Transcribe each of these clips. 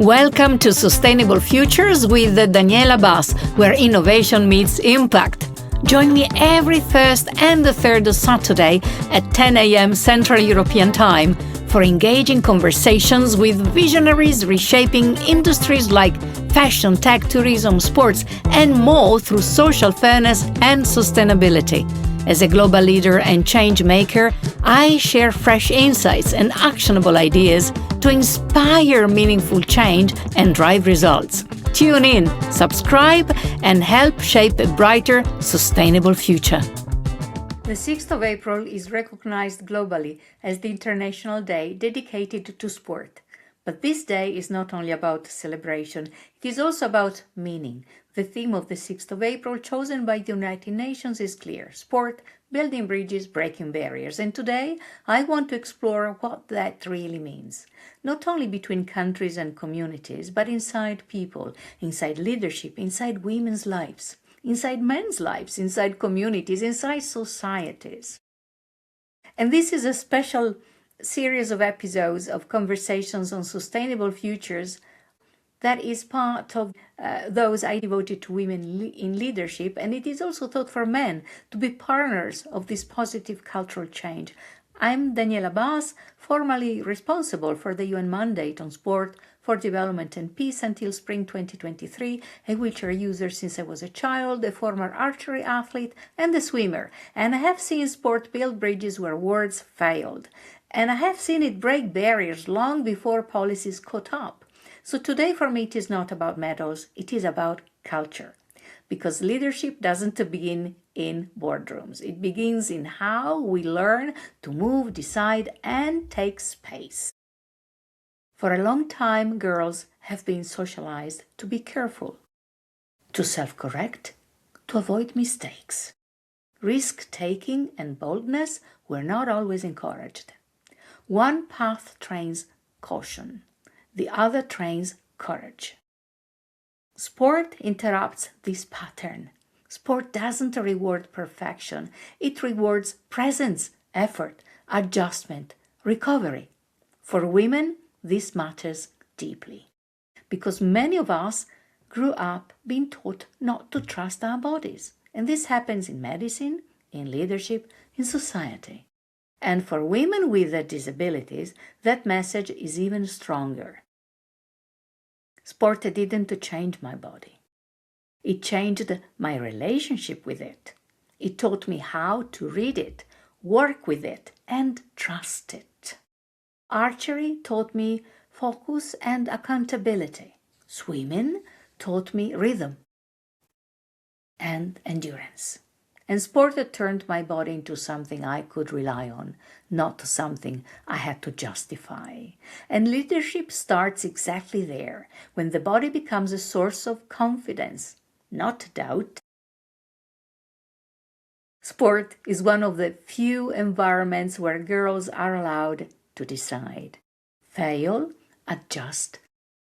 Welcome to Sustainable Futures with Daniela Bas, where innovation meets impact. Join me every first and the third Saturday at 10 a.m. Central European Time for engaging conversations with visionaries reshaping industries like fashion, tech, tourism, sports, and more through social fairness and sustainability. As a global leader and change maker, I share fresh insights and actionable ideas to inspire meaningful change and drive results. Tune in, subscribe, and help shape a brighter, sustainable future. The 6th of April is recognized globally as the International Day dedicated to sport. But this day is not only about celebration, it is also about meaning. The theme of the 6th of April, chosen by the United Nations, is clear: sport, building bridges, breaking barriers. And today, I want to explore what that really means. Not only between countries and communities, but inside people, inside leadership, inside women's lives, inside men's lives, inside communities, inside societies. And this is a special series of episodes of conversations on sustainable futures that is part of those I devoted to women in leadership, and it is also thought for men to be partners of this positive cultural change. I'm Daniela Bas, formerly responsible for the UN mandate on sport for development and peace until spring 2023, a wheelchair user since I was a child, a former archery athlete and a swimmer, and I have seen sport build bridges where words failed. And I have seen it break barriers long before policies caught up. So today for me it is not about medals, it is about culture. Because leadership doesn't begin in boardrooms. It begins in how we learn to move, decide, and take space. For a long time, girls have been socialized to be careful, to self-correct, to avoid mistakes. Risk-taking and boldness were not always encouraged. One path trains caution, the other trains courage. Sport interrupts this pattern. Sport doesn't reward perfection, it rewards presence, effort, adjustment, recovery. For women, this matters deeply, because many of us grew up being taught not to trust our bodies. And this happens in medicine, in leadership, in society. And for women with disabilities, that message is even stronger. Sport didn't change my body. It changed my relationship with it. It taught me how to read it, work with it, and trust it. Archery taught me focus and accountability. Swimming taught me rhythm and endurance. And sport had turned my body into something I could rely on, not something I had to justify. And leadership starts exactly there, when the body becomes a source of confidence, not doubt. Sport is one of the few environments where girls are allowed to decide, fail, adjust,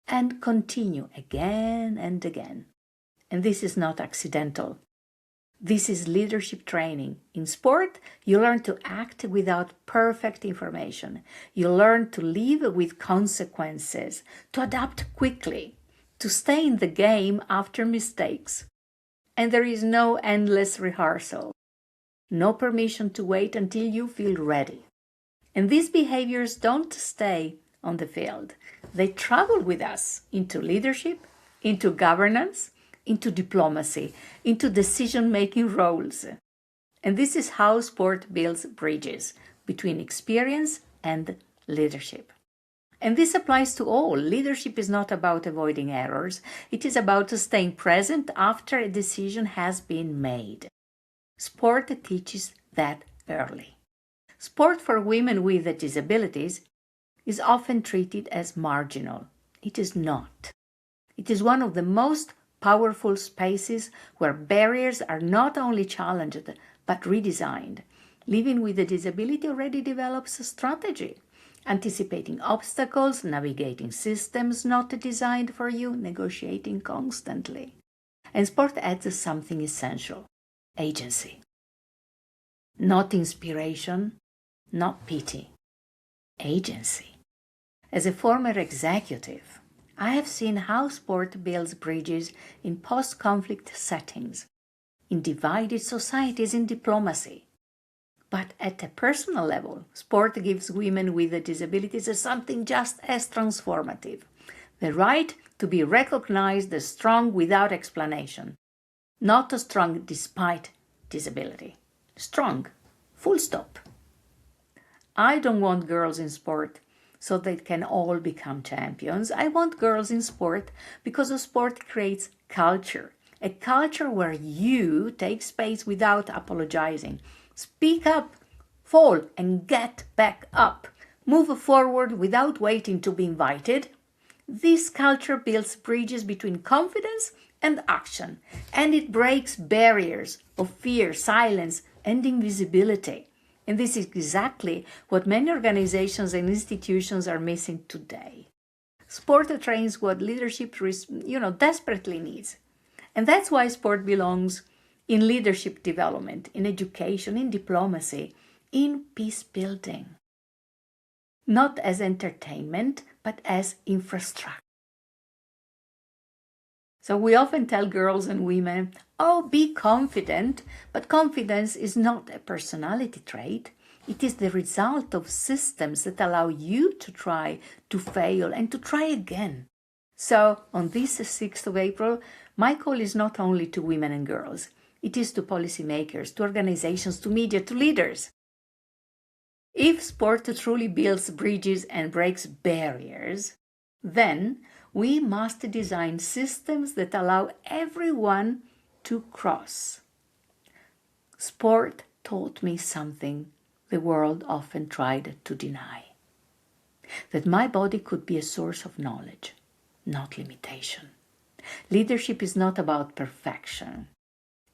and continue again and again. And this is not accidental. This is leadership training. In sport, you learn to act without perfect information. You learn to live with consequences, to adapt quickly, to stay in the game after mistakes. And there is no endless rehearsal, no permission to wait until you feel ready. And these behaviors don't stay on the field. They travel with us into leadership, into governance, into diplomacy, into decision-making roles. And this is how sport builds bridges between experience and leadership. And this applies to all. Leadership is not about avoiding errors. It is about staying present after a decision has been made. Sport teaches that early. Sport for women with disabilities is often treated as marginal. It is not. It is one of the most powerful spaces where barriers are not only challenged but redesigned. Living with a disability already develops a strategy, anticipating obstacles, navigating systems not designed for you, negotiating constantly. And sport adds something essential: agency. Not inspiration, not pity. Agency. As a former executive, I have seen how sport builds bridges in post-conflict settings, in divided societies, in diplomacy. But at a personal level, sport gives women with disabilities something just as transformative: the right to be recognized as strong without explanation, not strong despite disability. Strong, full stop. I don't want girls in sport so they can all become champions. I want girls in sport because sport creates culture, a culture where you take space without apologizing. Speak up, fall, and get back up. Move forward without waiting to be invited. This culture builds bridges between confidence and action, and it breaks barriers of fear, silence, and invisibility. And this is exactly what many organizations and institutions are missing today. Sport trains what leadership desperately needs. And that's why sport belongs in leadership development, in education, in diplomacy, in peace building. Not as entertainment, but as infrastructure. So we often tell girls and women, oh, be confident, but confidence is not a personality trait. It is the result of systems that allow you to try, to fail, and to try again. So on this 6th of April, my call is not only to women and girls. It is to policymakers, to organizations, to media, to leaders. If sport truly builds bridges and breaks barriers, then we must design systems that allow everyone to cross. Sport taught me something the world often tried to deny: that my body could be a source of knowledge, not limitation. Leadership is not about perfection.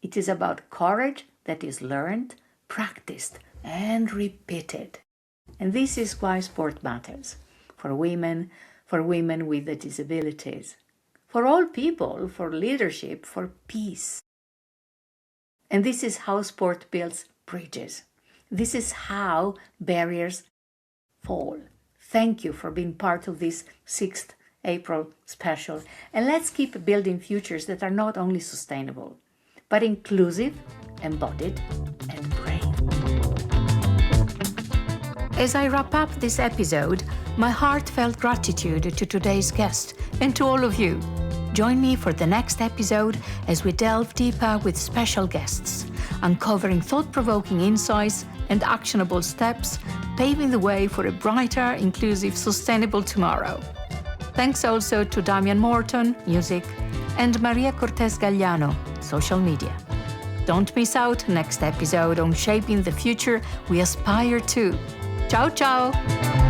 It is about courage that is learned, practiced, and repeated. And this is why sport matters: for women with disabilities, for all people, for leadership, for peace. And this is how sport builds bridges. This is how barriers fall. Thank you for being part of this 6th April special. And let's keep building futures that are not only sustainable, but inclusive, embodied, and brave. As I wrap up this episode, my heartfelt gratitude to today's guest and to all of you. Join me for the next episode as we delve deeper with special guests, uncovering thought-provoking insights and actionable steps, paving the way for a brighter, inclusive, sustainable tomorrow. Thanks also to Damian Morton, music, and Maria Cortez Gagliano, social media. Don't miss out next episode on shaping the future we aspire to. Ciao, ciao!